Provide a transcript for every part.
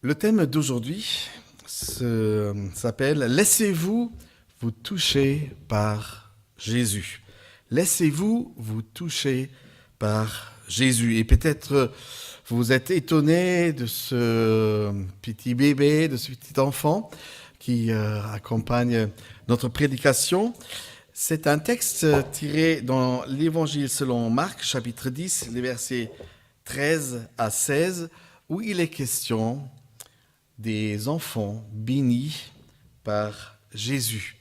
Le thème d'aujourd'hui s'appelle « Laissez-vous vous toucher par Jésus ». Laissez-vous vous toucher par Jésus. Et peut-être vous êtes étonné de ce petit bébé, de ce petit enfant qui accompagne notre prédication. C'est un texte tiré dans l'Évangile selon Marc, chapitre 10, les versets 13 à 16, où il est question des enfants bénis par Jésus.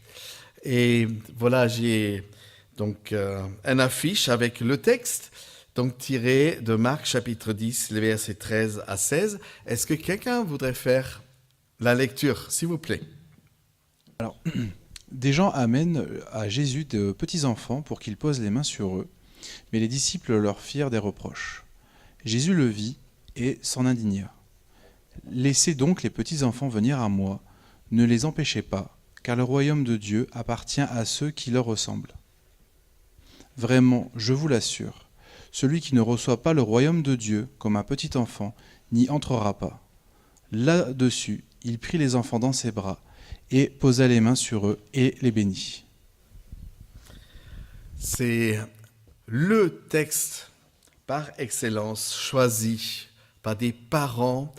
Et voilà, j'ai donc une affiche avec le texte, donc tiré de Marc chapitre 10, les versets 13 à 16. Est-ce que quelqu'un voudrait faire la lecture, s'il vous plaît? Alors, des gens amènent à Jésus de petits enfants pour qu'il pose les mains sur eux, mais les disciples leur firent des reproches. Jésus le vit et s'en indigna. « Laissez donc les petits enfants venir à moi, ne les empêchez pas, car le royaume de Dieu appartient à ceux qui leur ressemblent. Vraiment, je vous l'assure, celui qui ne reçoit pas le royaume de Dieu comme un petit enfant n'y entrera pas. » Là-dessus, il prit les enfants dans ses bras et posa les mains sur eux et les bénit. C'est le texte par excellence choisi par des parents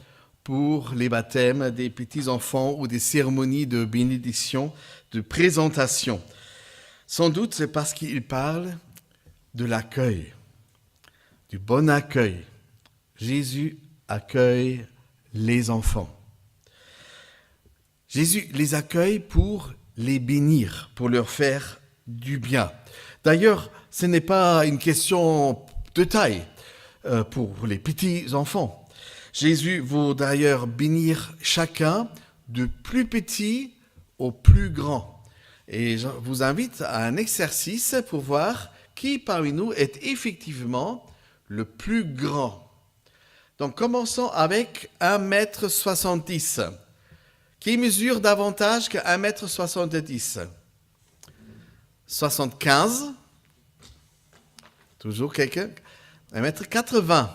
pour les baptêmes des petits-enfants ou des cérémonies de bénédiction, de présentation. Sans doute, c'est parce qu'il parle de l'accueil, du bon accueil. Jésus accueille les enfants. Jésus les accueille pour les bénir, pour leur faire du bien. D'ailleurs, ce n'est pas une question de taille pour les petits-enfants. Jésus veut d'ailleurs bénir chacun, du plus petit au plus grand. Et je vous invite à un exercice pour voir qui parmi nous est effectivement le plus grand. Donc commençons avec 1,70 m. Qui mesure davantage que 1,70 m? 75. Toujours quelqu'un? 1,80 m.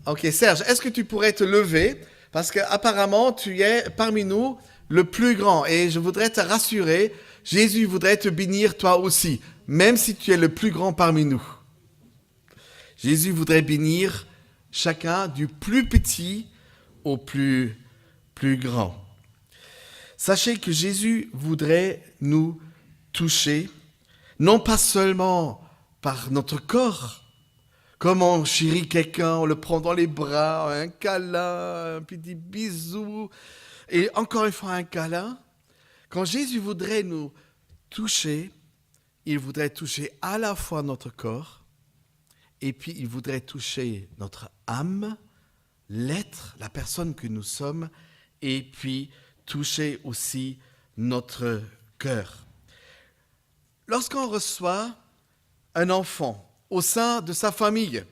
Ok, Serge, est-ce que tu pourrais te lever? Parce qu'apparemment, tu es parmi nous le plus grand. Et je voudrais te rassurer, Jésus voudrait te bénir toi aussi, même si tu es le plus grand parmi nous. Jésus voudrait bénir chacun du plus petit au plus grand. Sachez que Jésus voudrait nous toucher, non pas seulement par notre corps, comme on chérit quelqu'un, on le prend dans les bras, un câlin, un petit bisou, et encore une fois un câlin. Quand Jésus voudrait nous toucher, il voudrait toucher à la fois notre corps, et puis il voudrait toucher notre âme, l'être, la personne que nous sommes, et puis toucher aussi notre cœur. Lorsqu'on reçoit un enfant au sein de sa famille,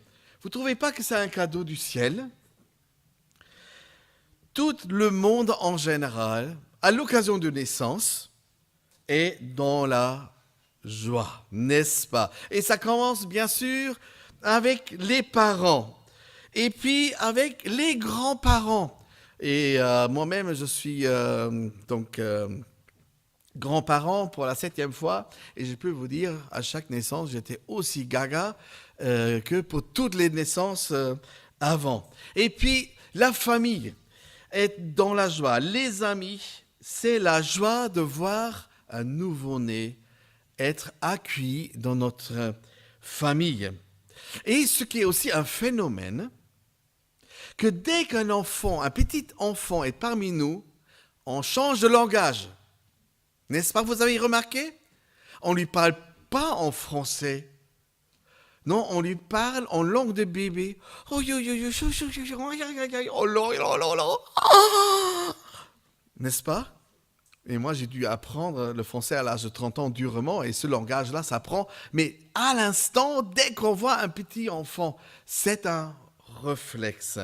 vous ne trouvez pas que c'est un cadeau du ciel? Tout le monde en général, à l'occasion de naissance, est dans la joie, n'est-ce pas? Et ça commence bien sûr avec les parents, et puis avec les grands-parents. Et moi-même, je suis grand-parent pour la 7e fois, et je peux vous dire, à chaque naissance, j'étais aussi gaga que pour toutes les naissances avant. Et puis, la famille est dans la joie. Les amis, c'est la joie de voir un nouveau-né être accueilli dans notre famille. Et ce qui est aussi un phénomène, que dès qu'un enfant, un petit enfant est parmi nous, on change de langage. N'est-ce pas, vous avez remarqué? On ne lui parle pas en français. Non, on lui parle en langue de bébé. N'est-ce pas? Et moi, j'ai dû apprendre le français à l'âge de 30 ans durement, et ce langage-là s'apprend. Mais à l'instant, dès qu'on voit un petit enfant, c'est un réflexe.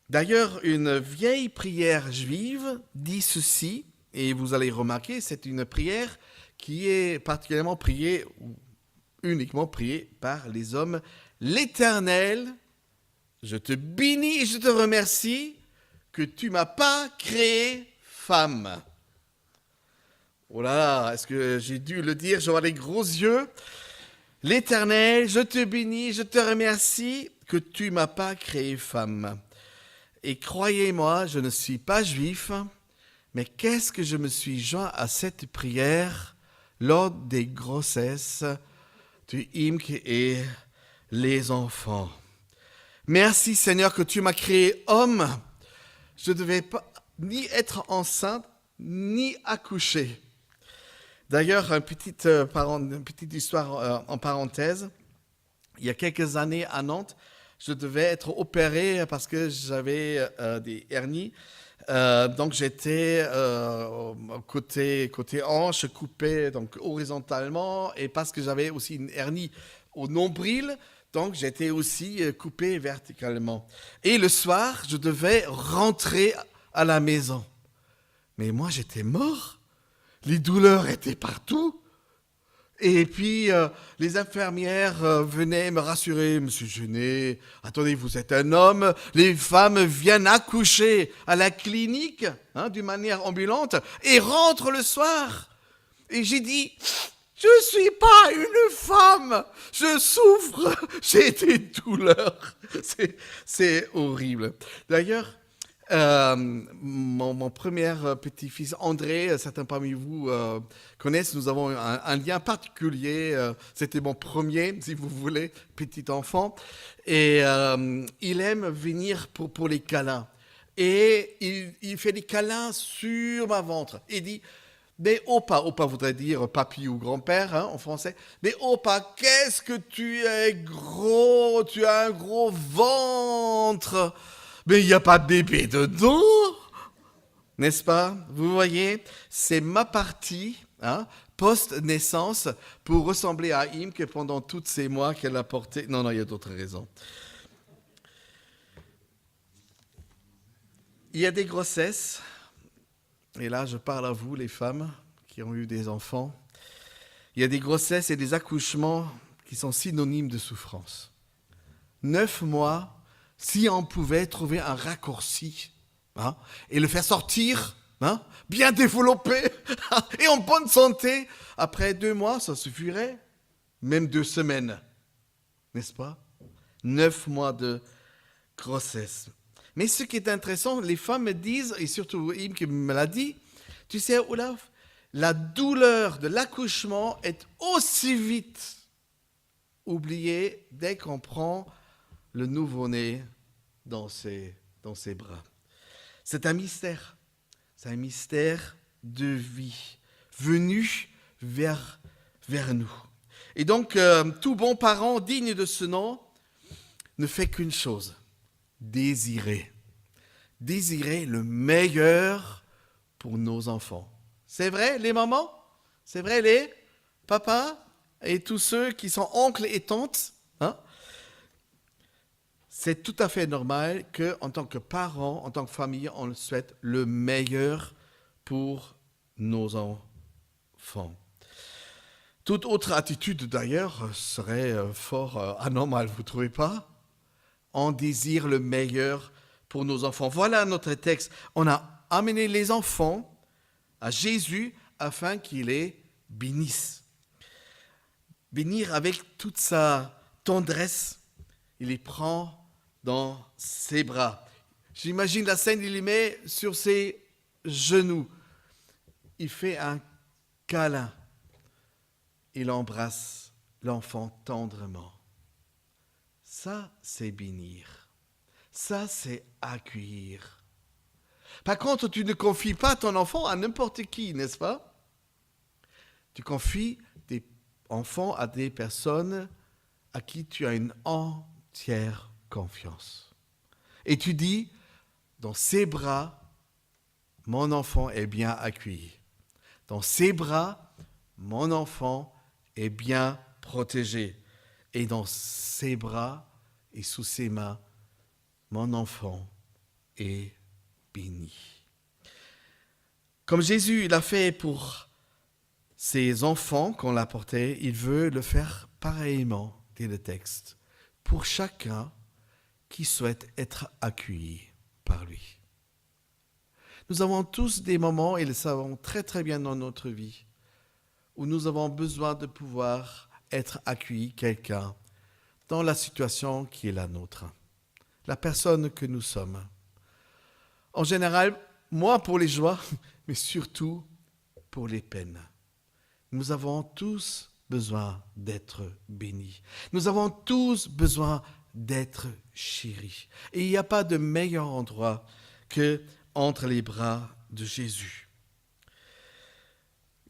D'ailleurs, une vieille prière juive dit ceci, et vous allez remarquer, c'est une prière qui est particulièrement priée, ou uniquement priée par les hommes. « L'Éternel je te bénis et je te remercie que tu m'as pas créé femme. Oh là là, est-ce que j'ai dû le dire, j'aurai les gros yeux. L'Éternel, je te bénis, je te remercie que tu m'as pas créé femme. Et croyez-moi, je ne suis pas juif, mais qu'est-ce que je me suis joint à cette prière lors des grossesses du Imk et les enfants. Merci Seigneur que tu m'as créé homme. Je ne devais pas ni être enceinte, ni accoucher. D'ailleurs, une petite histoire en parenthèse. Il y a quelques années à Nantes, je devais être opéré parce que j'avais des hernies. Donc j'étais côté hanche, coupé donc horizontalement, et parce que j'avais aussi une hernie au nombril, donc j'étais aussi coupé verticalement. Et le soir, je devais rentrer à la maison. Mais moi, j'étais mort. Les douleurs étaient partout. Et puis, les infirmières venaient me rassurer. Monsieur Genet, attendez, vous êtes un homme. Les femmes viennent accoucher à la clinique, d'une manière ambulante, et rentrent le soir. Et j'ai dit, je ne suis pas une femme. Je souffre. J'ai des douleurs. C'est horrible. D'ailleurs, mon premier petit-fils André, certains parmi vous connaissent, nous avons un lien particulier. C'était mon premier, si vous voulez, petit enfant. Et il aime venir pour les câlins. Et il fait des câlins sur ma ventre. Il dit, mais opa voudrait dire papy ou grand-père en français. Mais opa, qu'est-ce que tu es gros, tu as un gros ventre. Mais il n'y a pas de bébé dedans, n'est-ce pas? Vous voyez, c'est ma partie post-naissance pour ressembler à Imke pendant tous ces mois qu'elle a porté. Non, il y a d'autres raisons. Il y a des grossesses, et là je parle à vous les femmes qui ont eu des enfants. Il y a des grossesses et des accouchements qui sont synonymes de souffrance. 9 mois. Si on pouvait trouver un raccourci et le faire sortir, bien développé et en bonne santé, après 2 mois, ça suffirait. Même 2 semaines, n'est-ce pas? 9 mois de grossesse. Mais ce qui est intéressant, les femmes me disent, et surtout Im qui me l'a dit, tu sais Olaf, la douleur de l'accouchement est aussi vite oubliée dès qu'on prend le nouveau-né dans ses bras. C'est un mystère de vie, venu vers nous. Et donc, tout bon parent digne de ce nom ne fait qu'une chose, désirer le meilleur pour nos enfants. C'est vrai, les mamans? C'est vrai, les papas? Et tous ceux qui sont oncles et tantes? C'est tout à fait normal qu'en tant que parents, en tant que famille, on souhaite le meilleur pour nos enfants. Toute autre attitude, d'ailleurs, serait fort anormale, vous ne trouvez pas? On désire le meilleur pour nos enfants. Voilà notre texte. On a amené les enfants à Jésus afin qu'il les bénisse. Bénir avec toute sa tendresse, il les prend dans ses bras. J'imagine la scène, il les met sur ses genoux. Il fait un câlin. Il embrasse l'enfant tendrement. Ça, c'est bénir. Ça, c'est accueillir. Par contre, tu ne confies pas ton enfant à n'importe qui, n'est-ce pas? Tu confies des enfants à des personnes à qui tu as une entière confiance. Et tu dis, dans ses bras, mon enfant est bien accueilli. Dans ses bras, mon enfant est bien protégé. Et dans ses bras et sous ses mains, mon enfant est béni. Comme Jésus l'a fait pour ses enfants qu'on l'a porté, il veut le faire pareillement, dit le texte, pour chacun qui souhaite être accueilli par lui. Nous avons tous des moments, et le savons très très bien dans notre vie, où nous avons besoin de pouvoir être accueillis quelqu'un dans la situation qui est la nôtre, la personne que nous sommes. En général, moi pour les joies, mais surtout pour les peines. Nous avons tous besoin d'être bénis. Nous avons tous besoin d'être chéris. Et il n'y a pas de meilleur endroit que entre les bras de Jésus.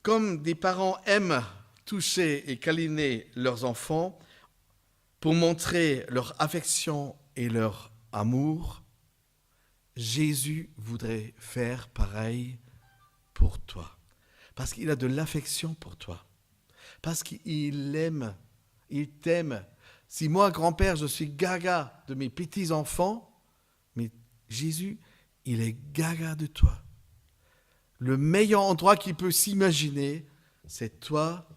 Comme des parents aiment toucher et câliner leurs enfants pour montrer leur affection et leur amour, Jésus voudrait faire pareil pour toi. Parce qu'il a de l'affection pour toi. Parce qu'il aime, il t'aime. Si moi, grand-père, je suis gaga de mes petits-enfants, mais Jésus, il est gaga de toi. Le meilleur endroit qu'il peut s'imaginer, c'est toi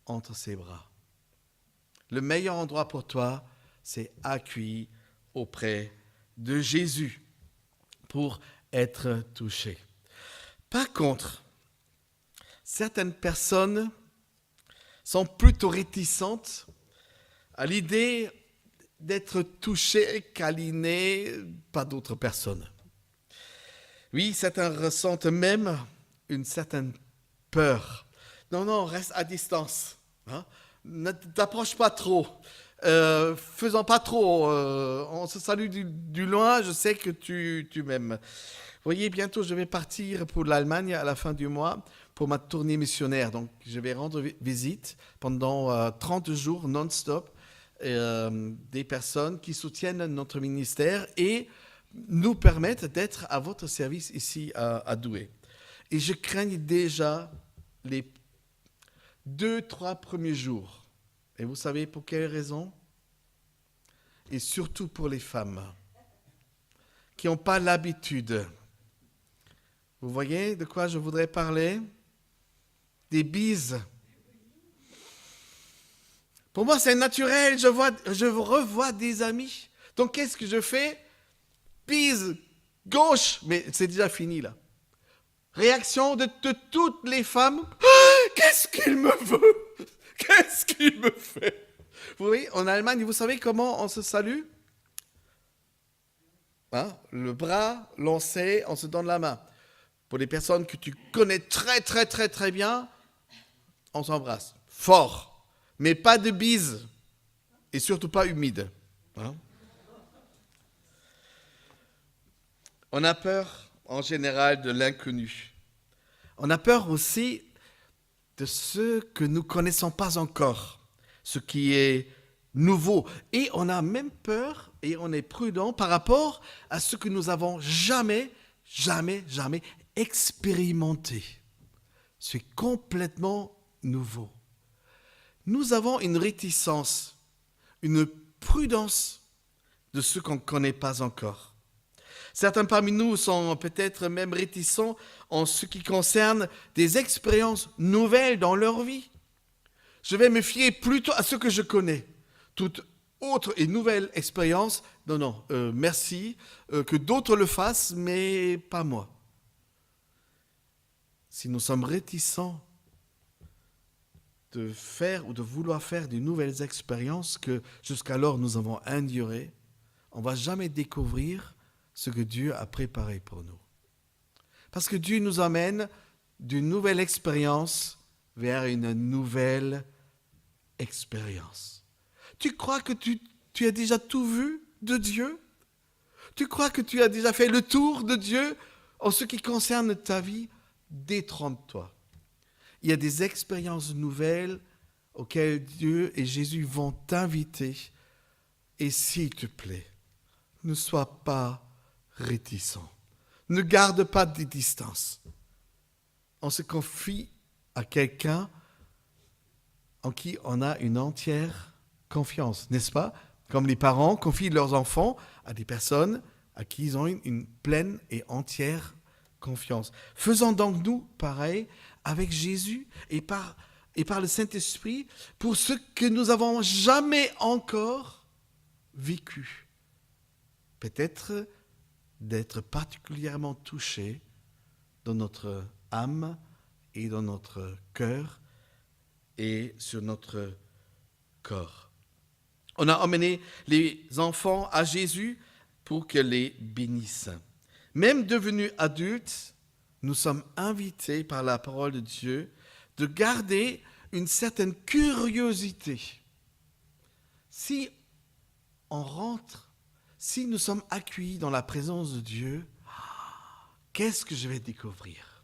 entre ses bras. Le meilleur endroit pour toi, c'est accueilli auprès de Jésus pour être touché. Par contre, certaines personnes sont plutôt réticentes à l'idée d'être touchées, câlinées par d'autres personnes. Oui, certains ressentent même une certaine peur. Non, reste à distance. Hein? Ne t'approche pas trop. Faisons pas trop. On se salue du loin, je sais que tu m'aimes. Vous voyez, bientôt je vais partir pour l'Allemagne à la fin du mois pour ma tournée missionnaire. Donc je vais rendre visite pendant 30 jours non-stop des personnes qui soutiennent notre ministère et nous permettent d'être à votre service ici à Douai. Et je crains déjà les 2-3 premiers jours. Et vous savez pour quelle raison? Et surtout pour les femmes qui n'ont pas l'habitude. Vous voyez de quoi je voudrais parler? Des bises. Pour moi, c'est naturel. Je revois des amis. Donc, qu'est-ce que je fais? Bise gauche. Mais c'est déjà fini, là. Réaction de toutes les femmes. Ah, qu'est-ce qu'il me veut? Qu'est-ce qu'il me fait? Vous voyez, en Allemagne, vous savez comment on se salue? Hein? Le bras lancé, on se donne la main. Pour les personnes que tu connais très, très, très, très bien, on s'embrasse. Fort. Mais pas de bise. Et surtout pas humide. Hein? On a peur, en général, de l'inconnu. On a peur aussi de ce que nous ne connaissons pas encore, ce qui est nouveau. Et on a même peur et on est prudent par rapport à ce que nous n'avons jamais expérimenté. C'est complètement nouveau. Nous avons une réticence, une prudence de ce qu'on ne connaît pas encore. Certains parmi nous sont peut-être même réticents en ce qui concerne des expériences nouvelles dans leur vie. Je vais me fier plutôt à ce que je connais. Toute autre et nouvelle expérience, non, merci, que d'autres le fassent, mais pas moi. Si nous sommes réticents de faire ou de vouloir faire de nouvelles expériences que jusqu'alors nous avons endurées, on ne va jamais découvrir ce que Dieu a préparé pour nous. Parce que Dieu nous amène d'une nouvelle expérience vers une nouvelle expérience. Tu crois que tu as déjà tout vu de Dieu? Tu crois que tu as déjà fait le tour de Dieu en ce qui concerne ta vie? Détrompe-toi. Il y a des expériences nouvelles auxquelles Dieu et Jésus vont t'inviter. Et s'il te plaît, ne sois pas réticent. Ne garde pas de distance. On se confie à quelqu'un en qui on a une entière confiance, n'est-ce pas? Comme les parents confient leurs enfants à des personnes à qui ils ont une pleine et entière confiance. Faisons donc nous pareil avec Jésus et par le Saint-Esprit pour ce que nous n'avons jamais encore vécu. peut-être d'être particulièrement touché dans notre âme et dans notre cœur et sur notre corps. On a emmené les enfants à Jésus pour qu'il les bénisse. Même devenus adultes, nous sommes invités par la parole de Dieu de garder une certaine curiosité. Si on rentre, si nous sommes accueillis dans la présence de Dieu, qu'est-ce que je vais découvrir?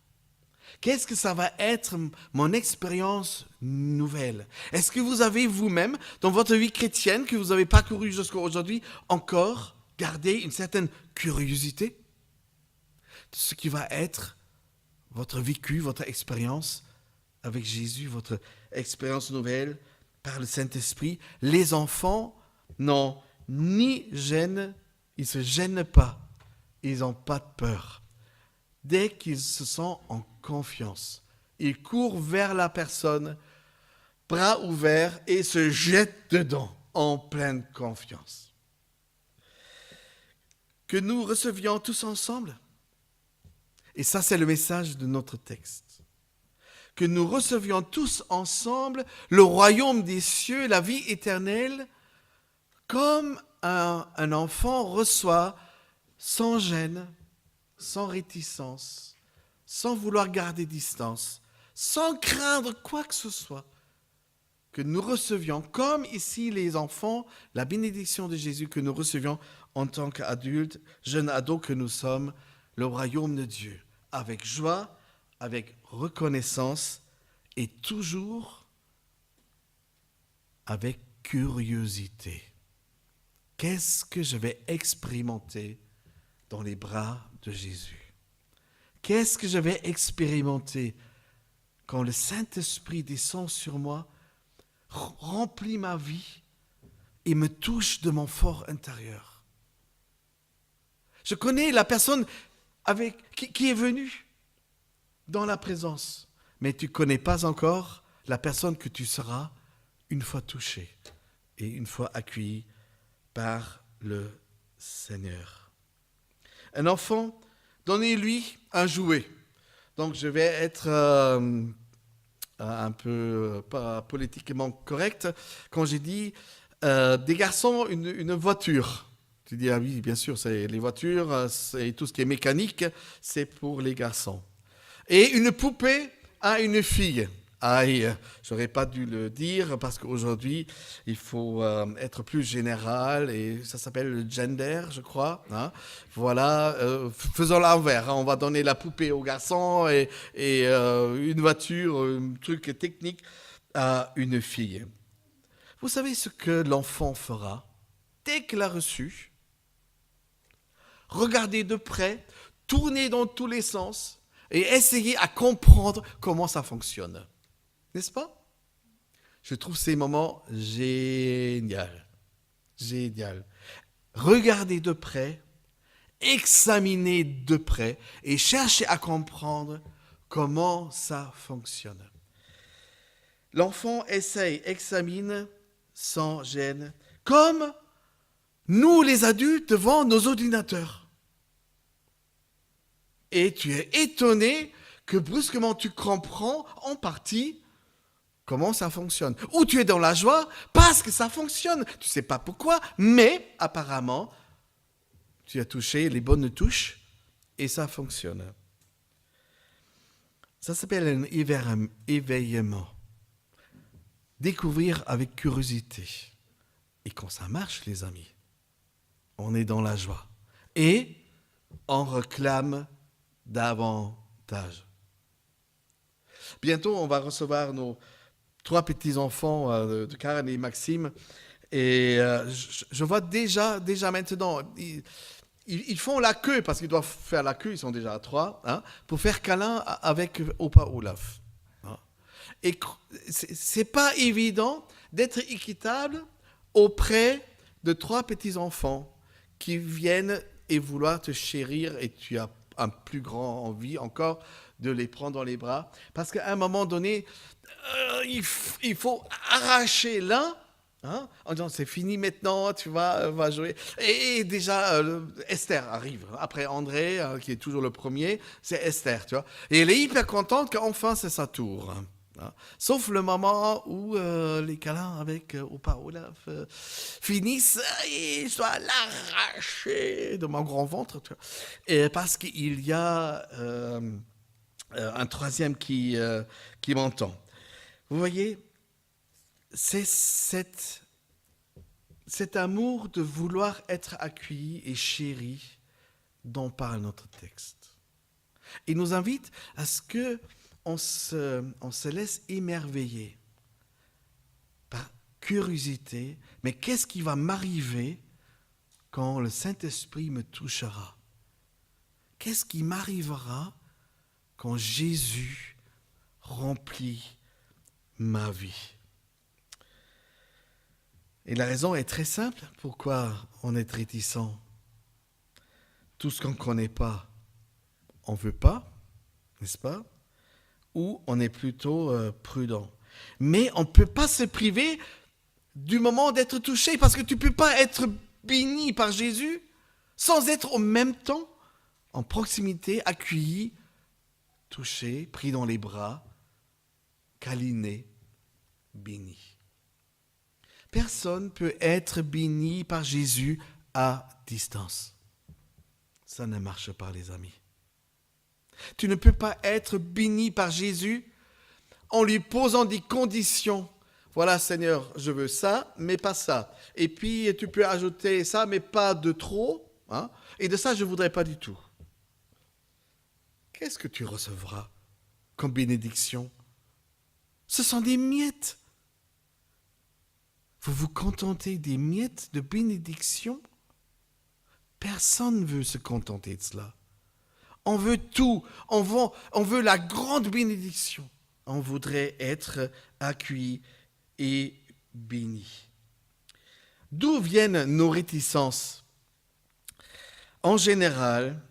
Qu'est-ce que ça va être mon expérience nouvelle? Est-ce que vous avez vous-même, dans votre vie chrétienne, que vous avez parcouru jusqu'à aujourd'hui, encore gardé une certaine curiosité de ce qui va être votre vécu, votre expérience avec Jésus, votre expérience nouvelle par le Saint-Esprit? Les enfants n'ont ni gêne, ils ne se gênent pas, ils n'ont pas de peur. Dès qu'ils se sentent en confiance, ils courent vers la personne, bras ouverts, et se jettent dedans en pleine confiance. Que nous recevions tous ensemble, et ça c'est le message de notre texte, que nous recevions tous ensemble le royaume des cieux, la vie éternelle, comme un enfant reçoit sans gêne, sans réticence, sans vouloir garder distance, sans craindre quoi que ce soit, que nous recevions, comme ici les enfants, la bénédiction de Jésus que nous recevions en tant qu'adultes, jeunes ados que nous sommes, le royaume de Dieu, avec joie, avec reconnaissance et toujours avec curiosité. Qu'est-ce que je vais expérimenter dans les bras de Jésus? Qu'est-ce que je vais expérimenter quand le Saint-Esprit descend sur moi, remplit ma vie et me touche de mon fort intérieur? Je connais la personne qui est venue dans la présence, mais tu ne connais pas encore la personne que tu seras une fois touché et une fois accueilli par le Seigneur. Un enfant, donnez-lui un jouet. Donc je vais être un peu pas politiquement correct quand j'ai dit des garçons une voiture. Tu dis, ah oui, bien sûr, c'est les voitures, c'est tout ce qui est mécanique, c'est pour les garçons. Et une poupée à une fille. Aïe, j'aurais pas dû le dire parce qu'aujourd'hui, il faut être plus général et ça s'appelle le gender, je crois. Hein. Voilà, faisons l'envers. Hein. On va donner la poupée aux garçons et une voiture, un truc technique à une fille. Vous savez ce que l'enfant fera dès qu'il l'a reçu? Regardez de près, tournez dans tous les sens et essayez à comprendre comment ça fonctionne. N'est-ce pas? Je trouve ces moments géniaux. Génial. Regardez de près, examinez de près et cherchez à comprendre comment ça fonctionne. L'enfant essaye, examine sans gêne, comme nous les adultes devant nos ordinateurs. Et tu es étonné que brusquement tu comprends en partie comment ça fonctionne. Ou tu es dans la joie parce que ça fonctionne. Tu ne sais pas pourquoi, mais apparemment, tu as touché les bonnes touches et ça fonctionne. Ça s'appelle un éveillement. Découvrir avec curiosité. Et quand ça marche, les amis, on est dans la joie. Et on réclame davantage. Bientôt, on va recevoir nos 3 petits-enfants de Karen et Maxime. Et je vois déjà maintenant, ils font la queue, parce qu'ils doivent faire la queue, ils sont déjà à 3, hein, pour faire câlin avec Opa Olaf. Hein. Et c'est pas évident d'être équitable auprès de 3 petits-enfants qui viennent et vouloir te chérir et tu as un plus grand envie encore de les prendre dans les bras. Parce qu'à un moment donné, il faut arracher l'un Hein, en disant c'est fini maintenant, tu vas jouer. Et déjà, Esther arrive. Après André, qui est toujours le premier, c'est Esther, tu vois. Et elle est hyper contente qu'enfin c'est sa tour. Hein. Sauf le moment où les câlins avec Opa Olaf finissent et je dois l'arracher de mon grand ventre. Tu vois. Et parce qu'il y a un troisième qui m'entend. Vous voyez, c'est cet amour de vouloir être accueilli et chéri dont parle notre texte. Il nous invite à ce qu'on se laisse émerveiller par curiosité. Mais qu'est-ce qui va m'arriver quand le Saint-Esprit me touchera? Qu'est-ce qui m'arrivera quand Jésus remplit ma vie? Et la raison est très simple. Pourquoi on est réticent? Tout ce qu'on ne connaît pas, on ne veut pas, n'est-ce pas? Ou on est plutôt prudent. Mais on ne peut pas se priver du moment d'être touché, parce que tu ne peux pas être béni par Jésus sans être au même temps en proximité, accueilli, touché, pris dans les bras, câliné, béni. Personne ne peut être béni par Jésus à distance. Ça ne marche pas, les amis. Tu ne peux pas être béni par Jésus en lui posant des conditions. Voilà, Seigneur, je veux ça, mais pas ça. Et puis, tu peux ajouter ça, mais pas de trop. Hein? Et de ça, je ne voudrais pas du tout. Qu'est-ce que tu recevras comme bénédiction? Ce sont des miettes. Vous vous contentez des miettes de bénédiction? Personne ne veut se contenter de cela. On veut tout. On veut la grande bénédiction. On voudrait être accueilli et béni. D'où viennent nos réticences? En général,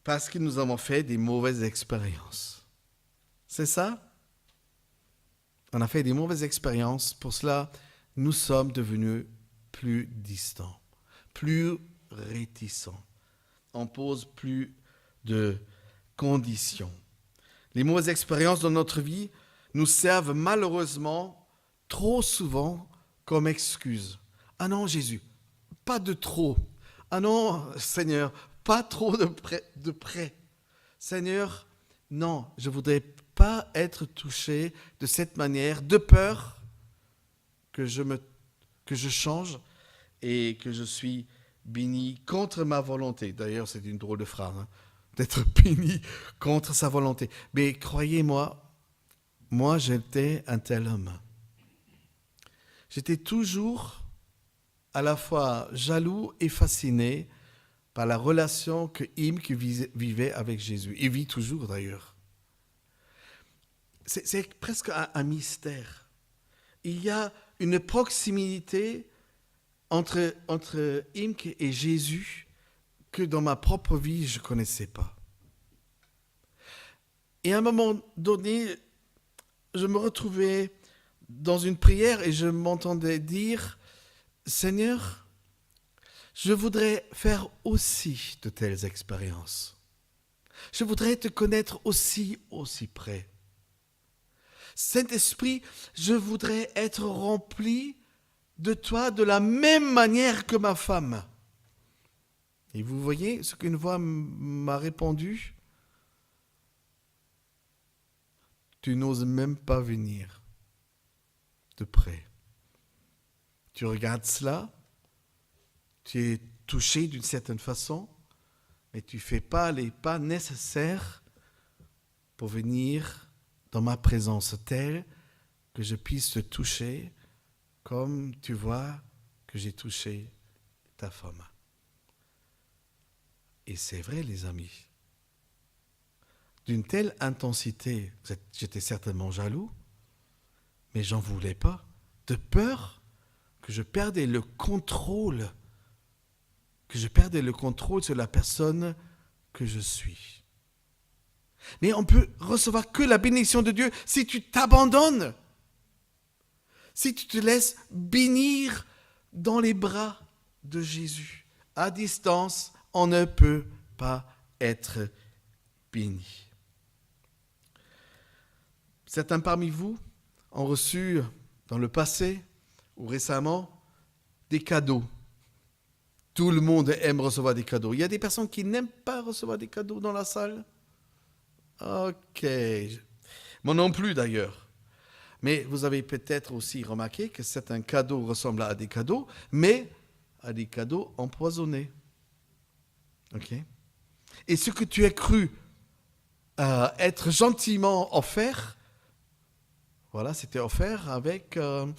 parce que nous avons fait des mauvaises expériences. C'est ça? On a fait des mauvaises expériences. Pour cela, nous sommes devenus plus distants, plus réticents. On pose plus de conditions. Les mauvaises expériences dans notre vie nous servent malheureusement trop souvent comme excuse. Ah non, Jésus, pas de trop. Ah non, Seigneur, pas trop de près. Seigneur, non, je ne voudrais pas être touché de cette manière, de peur que je change et que je suis béni contre ma volonté. D'ailleurs, c'est une drôle de phrase, hein, d'être béni contre sa volonté. Mais croyez-moi, moi j'étais un tel homme. J'étais toujours à la fois jaloux et fasciné par la relation que Imke vivait avec Jésus. Il vit toujours d'ailleurs. C'est presque un mystère. Il y a une proximité entre Imke et Jésus que dans ma propre vie, je ne connaissais pas. Et à un moment donné, je me retrouvais dans une prière et je m'entendais dire « Seigneur, je voudrais faire aussi de telles expériences. Je voudrais te connaître aussi près. Saint-Esprit, je voudrais être rempli de toi de la même manière que ma femme. » Et vous voyez ce qu'une voix m'a répondu? Tu n'oses même pas venir de près. Tu regardes cela, tu es touché d'une certaine façon, mais tu ne fais pas les pas nécessaires pour venir dans ma présence telle que je puisse te toucher comme tu vois que j'ai touché ta femme. Et c'est vrai, les amis. D'une telle intensité, j'étais certainement jaloux, mais j'en voulais pas, de peur que je perdais le contrôle, sur la personne que je suis. Mais on peut recevoir que la bénédiction de Dieu si tu t'abandonnes. si tu te laisses bénir dans les bras de Jésus. À distance, on ne peut pas être béni. Certains parmi vous ont reçu dans le passé ou récemment des cadeaux. Tout le monde aime recevoir des cadeaux. Il y a des personnes qui n'aiment pas recevoir des cadeaux dans la salle. Ok. Moi non plus d'ailleurs. Mais vous avez peut-être aussi remarqué que certains cadeaux ressemblent à des cadeaux, mais à des cadeaux empoisonnés. Ok. Et ce que tu as cru être gentiment offert, voilà, c'était offert avec un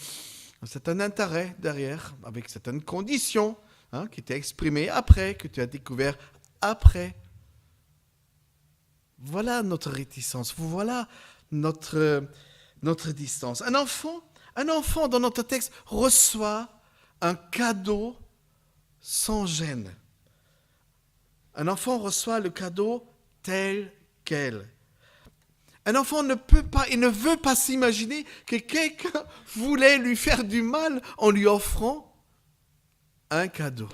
certain intérêt derrière, avec certaines conditions qui étaient exprimées après, que tu as découvert après. Voilà notre réticence, voilà notre distance. Un enfant dans notre texte reçoit un cadeau sans gêne. Un enfant reçoit le cadeau tel quel. Un enfant ne peut pas et ne veut pas s'imaginer que quelqu'un voulait lui faire du mal en lui offrant un cadeau.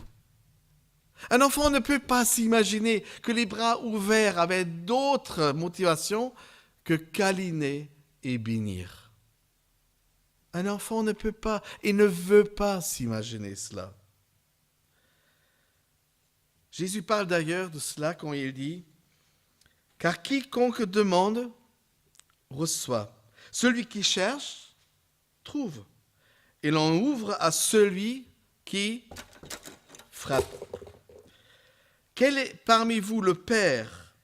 Un enfant ne peut pas s'imaginer que les bras ouverts avaient d'autres motivations que câliner et bénir. Un enfant ne peut pas et ne veut pas s'imaginer cela. Jésus parle d'ailleurs de cela quand il dit « Car quiconque demande, reçoit. Celui qui cherche, trouve. Et l'on ouvre à celui qui frappe. Quel est parmi vous le père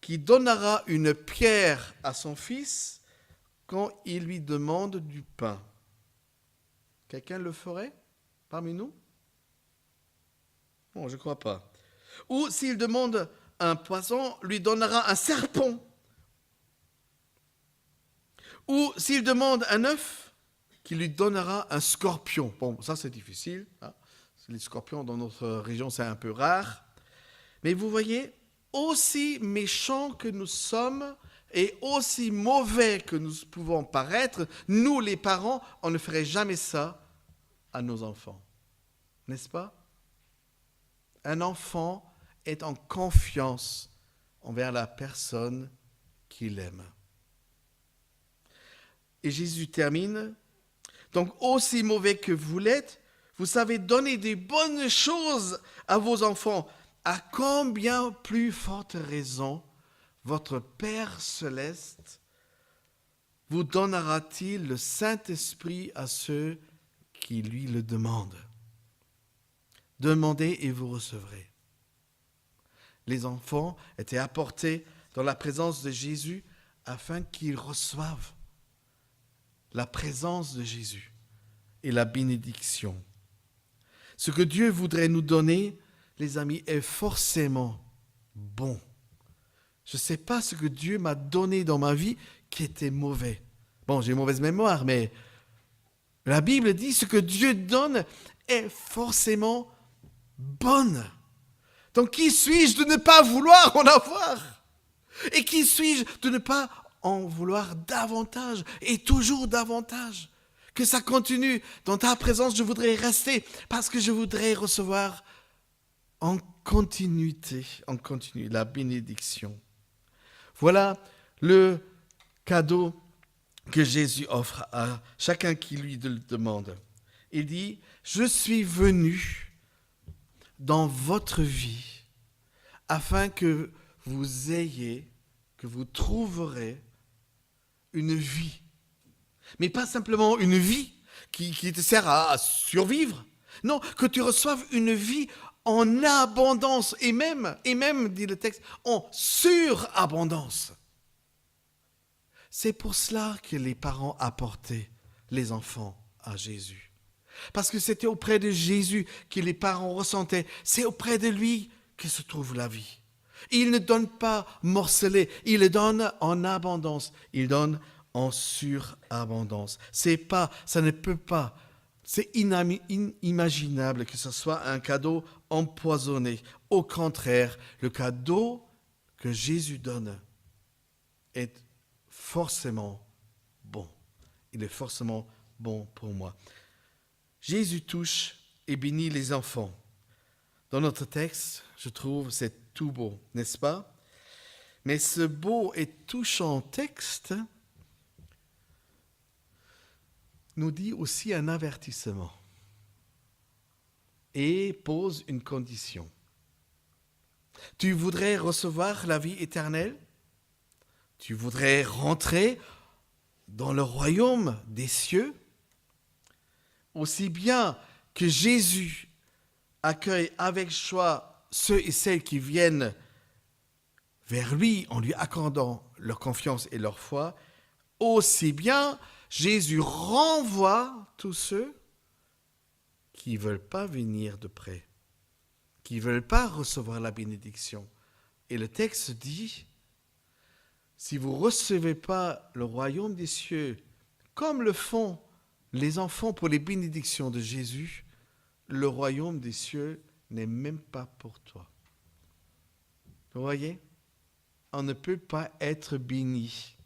qui donnera une pierre à son fils quand il lui demande du pain? Quelqu'un le ferait parmi nous? Bon, je ne crois pas. Ou s'il demande un poisson, lui donnera un serpent. Ou s'il demande un œuf, qu'il lui donnera un scorpion. Bon, ça c'est difficile. Les scorpions dans notre région, c'est un peu rare. Mais vous voyez, aussi méchants que nous sommes et aussi mauvais que nous pouvons paraître, nous les parents, on ne ferait jamais ça à nos enfants. N'est-ce pas? Un enfant est en confiance envers la personne qu'il aime. Et Jésus termine. Donc, aussi mauvais que vous l'êtes, vous savez donner des bonnes choses à vos enfants. À combien plus forte raison votre Père céleste vous donnera-t-il le Saint-Esprit à ceux qui lui le demandent? Demandez et vous recevrez. Les enfants étaient apportés dans la présence de Jésus afin qu'ils reçoivent la présence de Jésus et la bénédiction. Ce que Dieu voudrait nous donner, les amis, est forcément bon. Je ne sais pas ce que Dieu m'a donné dans ma vie qui était mauvais. Bon, j'ai une mauvaise mémoire, mais la Bible dit ce que Dieu donne est forcément bonne. Donc, qui suis-je de ne pas vouloir en avoir? Et qui suis-je de ne pas en vouloir davantage et toujours davantage? Que ça continue. Dans ta présence, je voudrais rester parce que je voudrais recevoir en continu la bénédiction. Voilà le cadeau que Jésus offre à chacun qui lui le demande. Il dit, je suis venu dans votre vie afin que vous ayez, que vous trouverez une vie. Mais pas simplement une vie qui te sert à survivre. Non, que tu reçoives une vie en abondance et même, dit le texte, en surabondance. C'est pour cela que les parents apportaient les enfants à Jésus. Parce que c'était auprès de Jésus que les parents ressentaient, c'est auprès de lui que se trouve la vie. Il ne donne pas morcelé, il donne en abondance, il donne en surabondance. Ça ne peut pas, c'est inimaginable que ce soit un cadeau empoisonné. Au contraire, le cadeau que Jésus donne est forcément bon. Il est forcément bon pour moi. Jésus touche et bénit les enfants. Dans notre texte, je trouve c'est tout beau, n'est-ce pas? Mais ce beau et touchant texte nous dit aussi un avertissement et pose une condition. Tu voudrais recevoir la vie éternelle? Tu voudrais rentrer dans le royaume des cieux? Aussi bien que Jésus accueille avec joie ceux et celles qui viennent vers lui en lui accordant leur confiance et leur foi, aussi bien Jésus renvoie tous ceux qui ne veulent pas venir de près, qui ne veulent pas recevoir la bénédiction. Et le texte dit, si vous ne recevez pas le royaume des cieux comme le font les enfants pour les bénédictions de Jésus, le royaume des cieux n'est même pas pour toi. Vous voyez? On ne peut pas être béni.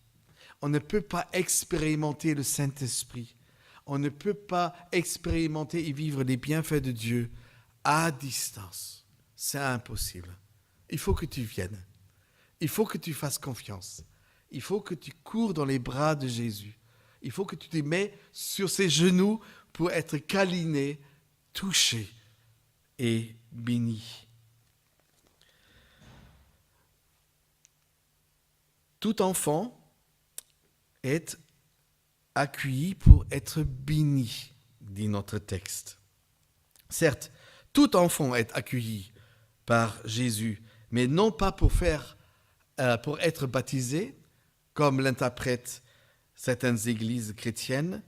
On ne peut pas expérimenter le Saint-Esprit. On ne peut pas expérimenter et vivre les bienfaits de Dieu à distance. C'est impossible. Il faut que tu viennes. Il faut que tu fasses confiance. Il faut que tu cours dans les bras de Jésus. Il faut que tu te mets sur ses genoux pour être câliné, touché et béni. Tout enfant est accueilli pour être béni, dit notre texte. Certes, tout enfant est accueilli par Jésus, mais non pas pour être baptisé, comme l'interprètent certaines églises chrétiennes,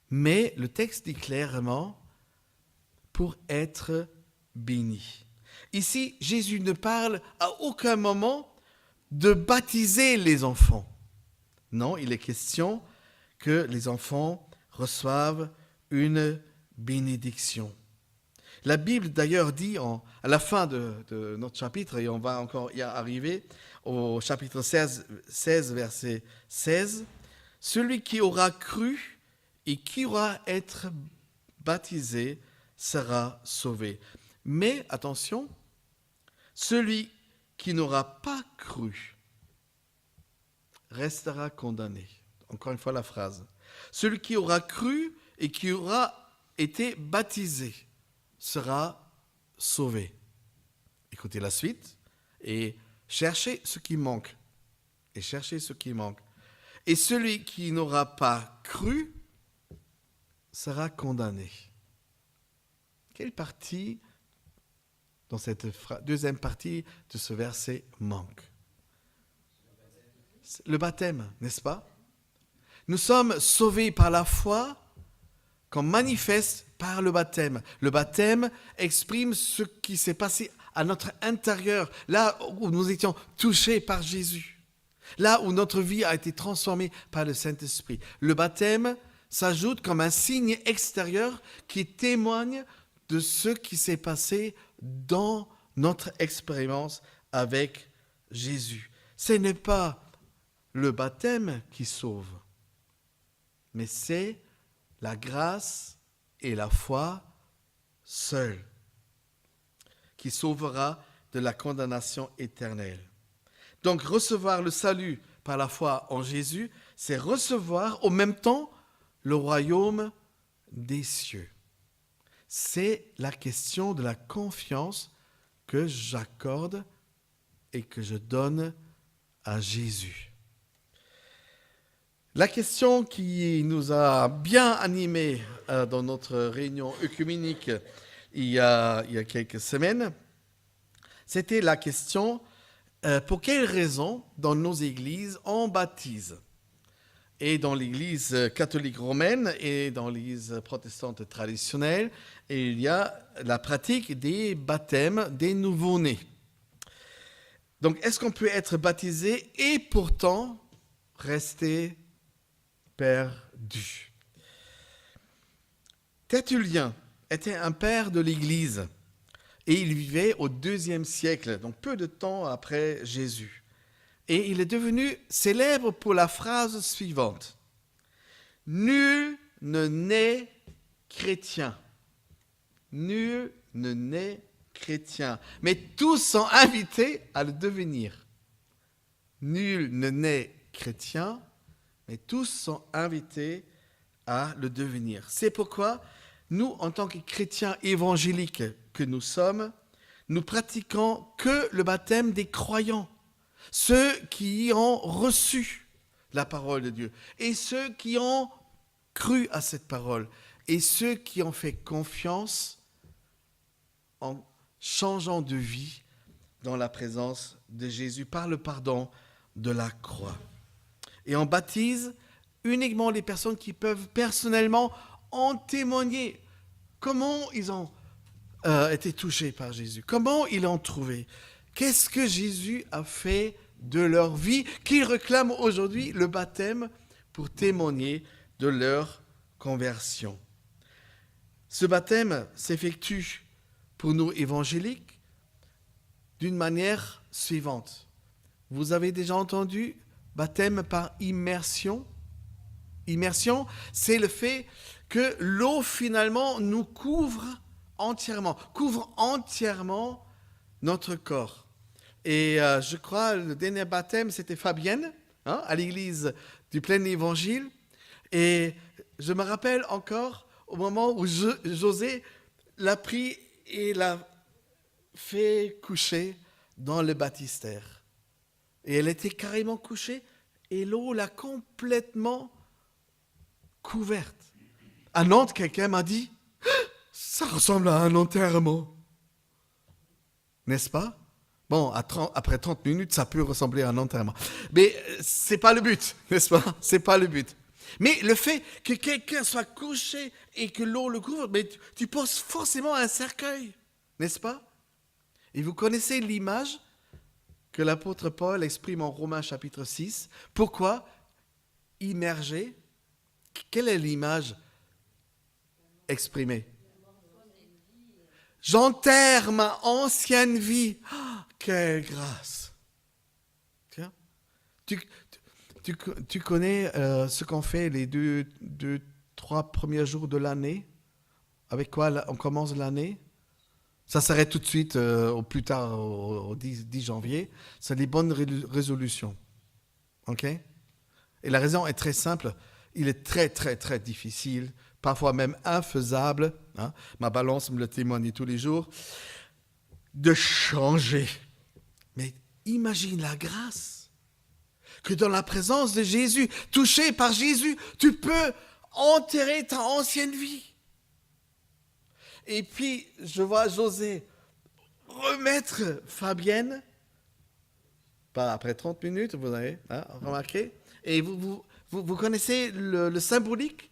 mais le texte dit clairement pour être béni. Ici, Jésus ne parle à aucun moment de baptiser les enfants. Non, il est question que les enfants reçoivent une bénédiction. La Bible d'ailleurs dit à la fin de notre chapitre, et on va encore y arriver, au chapitre 16, verset 16, « Celui qui aura cru et qui aura été baptisé sera sauvé. » Mais attention, celui qui n'aura pas cru restera condamné. Encore une fois la phrase. Celui qui aura cru et qui aura été baptisé sera sauvé. Écoutez la suite et cherchez ce qui manque. Et cherchez ce qui manque. Et celui qui n'aura pas cru sera condamné. Quelle partie dans cette deuxième partie de ce verset manque? Le baptême, n'est-ce pas? Nous sommes sauvés par la foi qu'on manifeste par le baptême. Le baptême exprime ce qui s'est passé à notre intérieur, là où nous étions touchés par Jésus, là où notre vie a été transformée par le Saint-Esprit. Le baptême s'ajoute comme un signe extérieur qui témoigne de ce qui s'est passé dans notre expérience avec Jésus. Ce n'est pas le baptême qui sauve, mais c'est la grâce et la foi seule qui sauvera de la condamnation éternelle. Donc recevoir le salut par la foi en Jésus, c'est recevoir en même temps le royaume des cieux. C'est la question de la confiance que j'accorde et que je donne à Jésus. La question qui nous a bien animés dans notre réunion œcuménique il y a quelques semaines, c'était la question pour quelles raisons dans nos églises on baptise? Et dans l'église catholique romaine et dans l'église protestante traditionnelle, il y a la pratique des baptêmes des nouveau-nés. Donc, est-ce qu'on peut être baptisé et pourtant rester perdu? Tertullien était un père de l'Église et il vivait au IIe siècle, donc peu de temps après Jésus. Et il est devenu célèbre pour la phrase suivante. « Nul ne naît chrétien. Nul ne naît chrétien. Mais tous sont invités à le devenir. Nul ne naît chrétien, mais tous sont invités à le devenir. C'est pourquoi nous, en tant que chrétiens évangéliques que nous sommes, nous pratiquons que le baptême des croyants, ceux qui ont reçu la parole de Dieu, et ceux qui ont cru à cette parole, et ceux qui ont fait confiance en changeant de vie dans la présence de Jésus par le pardon de la croix. Et on baptise uniquement les personnes qui peuvent personnellement en témoigner. Comment ils ont été touchés par Jésus? Comment ils l'ont trouvé? Qu'est-ce que Jésus a fait de leur vie qu'ils réclament aujourd'hui le baptême pour témoigner de leur conversion? Ce baptême s'effectue pour nous évangéliques d'une manière suivante. Vous avez déjà entendu baptême par immersion? Immersion, c'est le fait que l'eau finalement nous couvre entièrement notre corps. Et je crois le dernier baptême, c'était Fabienne, à l'église du Plein Évangile. Et je me rappelle encore au moment où José l'a pris et l'a fait coucher dans le baptistère. Et elle était carrément couchée et l'eau l'a complètement couverte. À Nantes, quelqu'un m'a dit « Ça ressemble à un enterrement. » N'est-ce pas? Bon, après 30 minutes, ça peut ressembler à un enterrement. Mais c'est pas le but, n'est-ce pas? C'est pas le but. Mais le fait que quelqu'un soit couché et que l'eau le couvre, mais tu penses forcément à un cercueil, n'est-ce pas? Et vous connaissez l'image que l'apôtre Paul exprime en Romains chapitre 6. Pourquoi immerger? Quelle est l'image exprimée? J'enterre ma ancienne vie. Oh, quelle grâce! Tiens, tu connais ce qu'on fait les deux, 3 premiers jours de l'année? Avec quoi on commence l'année? Ça s'arrête tout de suite, au plus tard, au 10 janvier. C'est les bonnes résolutions. OK? Et la raison est très simple. Il est très, très, très difficile, parfois même infaisable, ma balance me le témoigne tous les jours, de changer. Mais imagine la grâce que dans la présence de Jésus, touché par Jésus, tu peux enterrer ta ancienne vie. Et puis, je vois José remettre Fabienne, pas après 30 minutes, vous avez remarqué, et vous connaissez le symbolique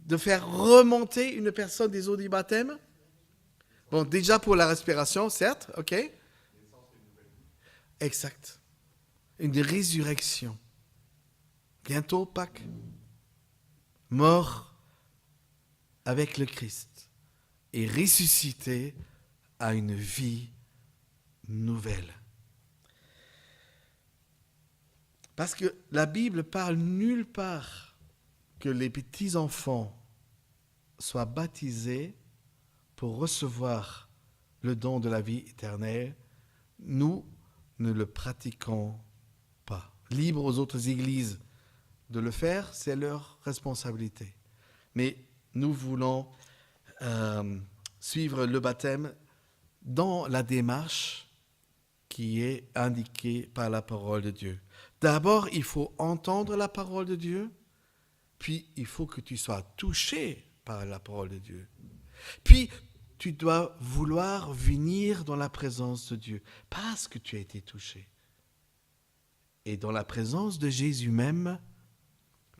de faire remonter une personne des eaux du baptême? Bon, déjà pour la respiration, certes, ok? Exact. Une résurrection. Bientôt Pâques. Mort avec le Christ et ressuscité à une vie nouvelle. Parce que la Bible parle nulle part que les petits-enfants soient baptisés pour recevoir le don de la vie éternelle. Nous ne le pratiquons pas. Libre aux autres églises de le faire, c'est leur responsabilité. Mais nous voulons suivre le baptême dans la démarche qui est indiquée par la parole de Dieu. D'abord, il faut entendre la parole de Dieu, puis il faut que tu sois touché par la parole de Dieu. Puis, tu dois vouloir venir dans la présence de Dieu parce que tu as été touché. Et dans la présence de Jésus même,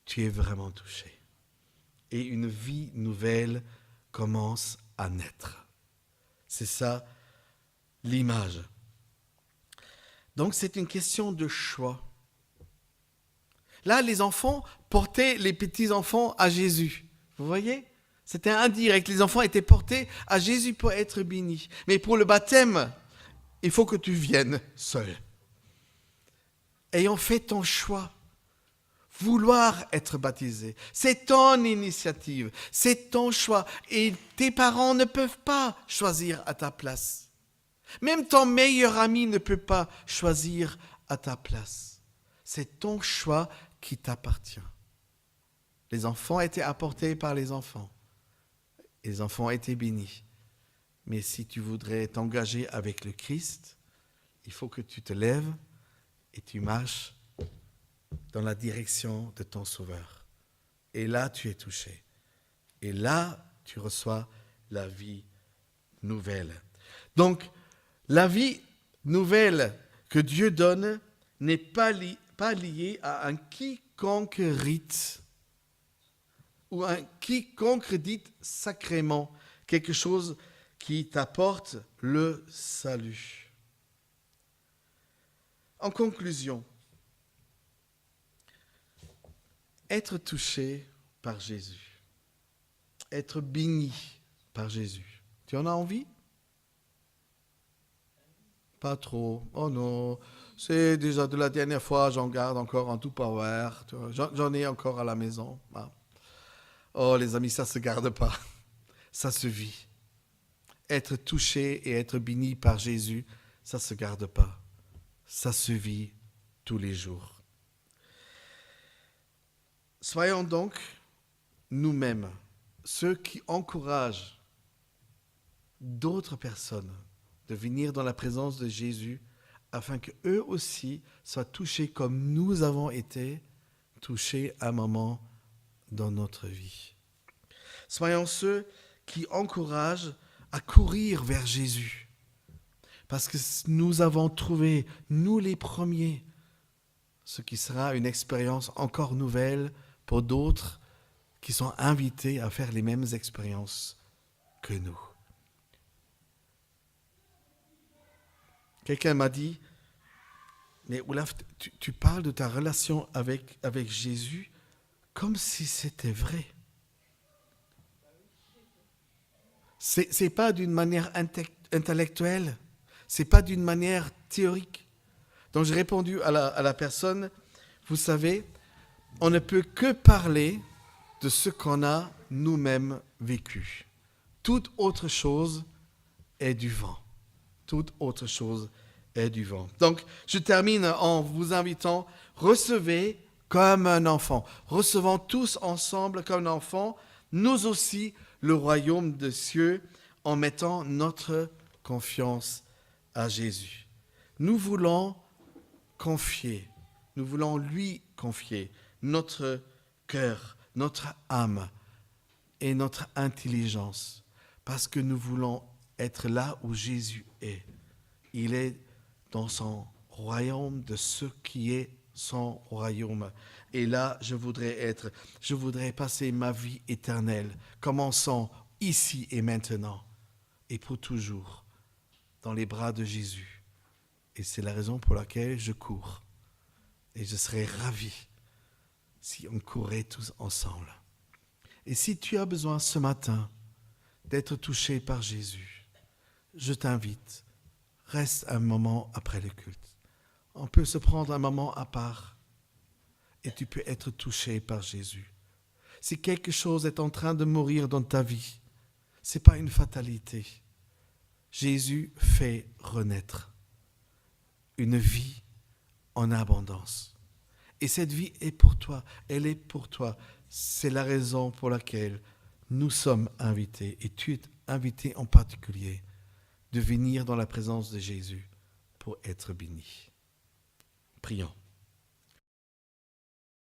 tu es vraiment touché. Et une vie nouvelle commence à naître. C'est ça l'image. Donc c'est une question de choix. Là, les enfants portaient les petits-enfants à Jésus. Vous voyez? C'était indirect. Les enfants étaient portés à Jésus pour être bénis. Mais pour le baptême, il faut que tu viennes seul. Ayant fait ton choix, vouloir être baptisé. C'est ton initiative, c'est ton choix. Et tes parents ne peuvent pas choisir à ta place. Même ton meilleur ami ne peut pas choisir à ta place. C'est ton choix qui t'appartient. Les enfants étaient apportés par les enfants. Les enfants étaient bénis. Mais si tu voudrais t'engager avec le Christ, il faut que tu te lèves et tu marches dans la direction de ton Sauveur. Et là, tu es touché. Et là, tu reçois la vie nouvelle. Donc, la vie nouvelle que Dieu donne n'est pas liée à un quiconque rite ou un quiconque dit sacrément, quelque chose qui t'apporte le salut. En conclusion, être touché par Jésus, être béni par Jésus, tu en as envie? Pas trop. Oh non, c'est déjà de la dernière fois, j'en garde encore en Tupperware. J'en ai encore à la maison. Ah. Oh les amis, ça ne se garde pas. Ça se vit. Être touché et être béni par Jésus, ça ne se garde pas. Ça se vit tous les jours. Soyons donc nous-mêmes ceux qui encouragent d'autres personnes de venir dans la présence de Jésus afin qu'eux aussi soient touchés comme nous avons été touchés à un moment dans notre vie. Soyons ceux qui encouragent à courir vers Jésus parce que nous avons trouvé, nous les premiers, ce qui sera une expérience encore nouvelle pour d'autres qui sont invités à faire les mêmes expériences que nous. Quelqu'un m'a dit, mais Olaf, tu parles de ta relation avec Jésus comme si c'était vrai. C'est pas d'une manière intellectuelle, c'est pas d'une manière théorique. Donc j'ai répondu à la personne, vous savez, on ne peut que parler de ce qu'on a nous-mêmes vécu. Toute autre chose est du vent. Toute autre chose est du vent. Donc, je termine en vous invitant, recevez comme un enfant. Recevons tous ensemble comme un enfant, nous aussi, le royaume des cieux, en mettant notre confiance à Jésus. Nous voulons confier, nous voulons lui confier notre cœur, notre âme et notre intelligence, parce que nous voulons être là où Jésus est. Il est dans son royaume de ce qui est son royaume. Et là, je voudrais passer ma vie éternelle, commençant ici et maintenant, et pour toujours, dans les bras de Jésus. Et c'est la raison pour laquelle je cours. Et je serais ravi si on courait tous ensemble. Et si tu as besoin ce matin d'être touché par Jésus, je t'invite, reste un moment après le culte. On peut se prendre un moment à part et tu peux être touché par Jésus. Si quelque chose est en train de mourir dans ta vie, ce n'est pas une fatalité. Jésus fait renaître une vie en abondance. Et cette vie est pour toi, elle est pour toi. C'est la raison pour laquelle nous sommes invités, et tu es invité en particulier, de venir dans la présence de Jésus pour être béni. Prions.